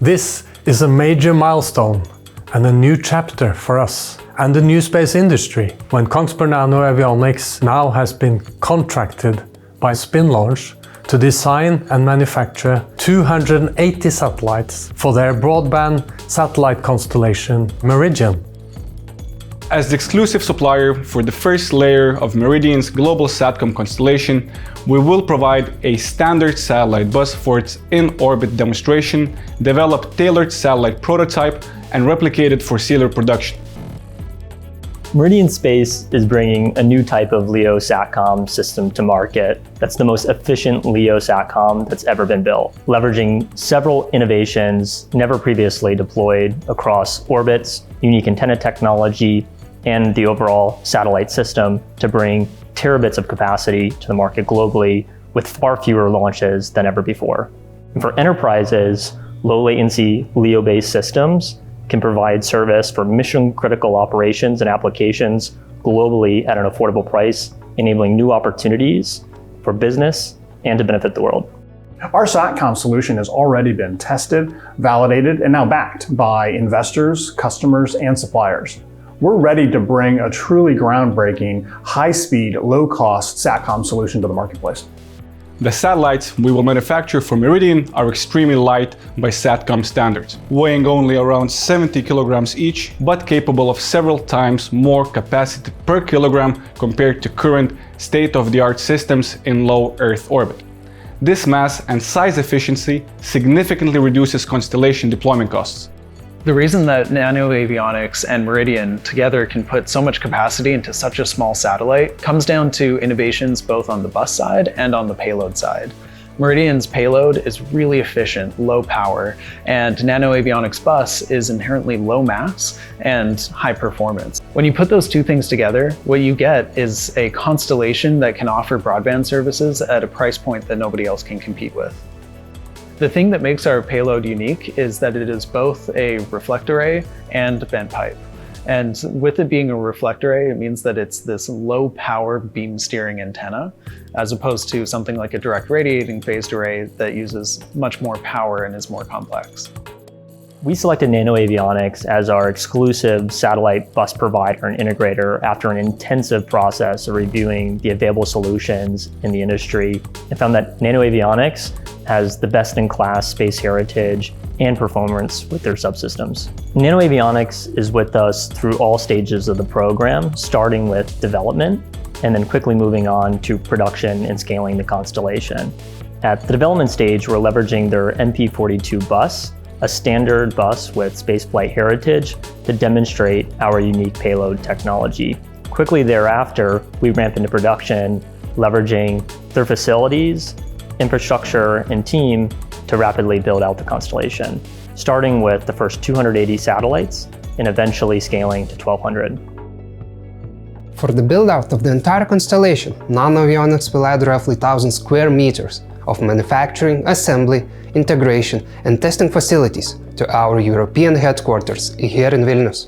This is a major milestone and a new chapter for us and the new space industry when Kongsberg NanoAvionics now has been contracted by SpinLaunch to design and manufacture 280 satellites for their broadband satellite constellation Meridian. As the exclusive supplier for the first layer of Meridian's global Satcom constellation, we will provide a standard satellite bus for its in-orbit demonstration, develop tailored satellite prototype, and replicate it for serial production. Meridian Space is bringing a new type of LEO Satcom system to market that's the most efficient LEO Satcom that's ever been built, leveraging several innovations never previously deployed across orbits, unique antenna technology, and the overall satellite system to bring terabits of capacity to the market globally with far fewer launches than ever before. And for enterprises, low latency LEO-based systems can provide service for mission-critical operations and applications globally at an affordable price, enabling new opportunities for business and to benefit the world. Our Satcom solution has already been tested, validated, and now backed by investors, customers, and suppliers. We're ready to bring a truly groundbreaking, high-speed, low-cost Satcom solution to the marketplace. The satellites we will manufacture for Meridian are extremely light by Satcom standards, weighing only around 70 kilograms each, but capable of several times more capacity per kilogram compared to current state-of-the-art systems in low Earth orbit. This mass and size efficiency significantly reduces constellation deployment costs. The reason that NanoAvionics and Meridian together can put so much capacity into such a small satellite comes down to innovations both on the bus side and on the payload side. Meridian's payload is really efficient, low power, and NanoAvionics bus is inherently low mass and high performance. When you put those two things together, what you get is a constellation that can offer broadband services at a price point that nobody else can compete with. The thing that makes our payload unique is that it is both a reflect array and bent pipe. And with it being a reflect array, it means that it's this low power beam steering antenna, as opposed to something like a direct radiating phased array that uses much more power and is more complex. We selected NanoAvionics as our exclusive satellite bus provider and integrator after an intensive process of reviewing the available solutions in the industry and found that NanoAvionics has the best-in-class space heritage and performance with their subsystems. NanoAvionics is with us through all stages of the program, starting with development and then quickly moving on to production and scaling the constellation. At the development stage, we're leveraging their MP42 bus, a standard bus with spaceflight heritage, to demonstrate our unique payload technology. Quickly thereafter, we ramp into production, leveraging their facilities, infrastructure, and team to rapidly build out the constellation, starting with the first 280 satellites and eventually scaling to 1,200. For the build-out of the entire constellation, NanoAvionics will add roughly 1,000 square meters of manufacturing, assembly, integration, and testing facilities to our European headquarters here in Vilnius.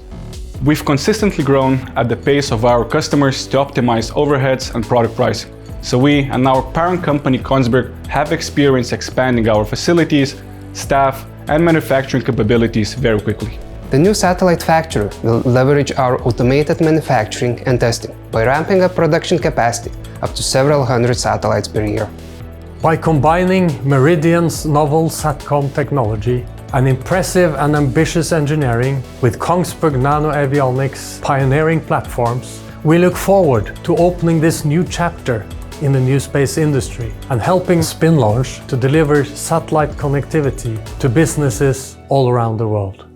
We've consistently grown at the pace of our customers to optimize overheads and product pricing. So we and our parent company Kongsberg have experience expanding our facilities, staff, and manufacturing capabilities very quickly. The new satellite factory will leverage our automated manufacturing and testing by ramping up production capacity up to several hundred satellites per year. By combining Meridian's novel Satcom technology and impressive and ambitious engineering with Kongsberg NanoAvionics' pioneering platforms, we look forward to opening this new chapter in the new space industry and helping SpinLaunch to deliver satellite connectivity to businesses all around the world.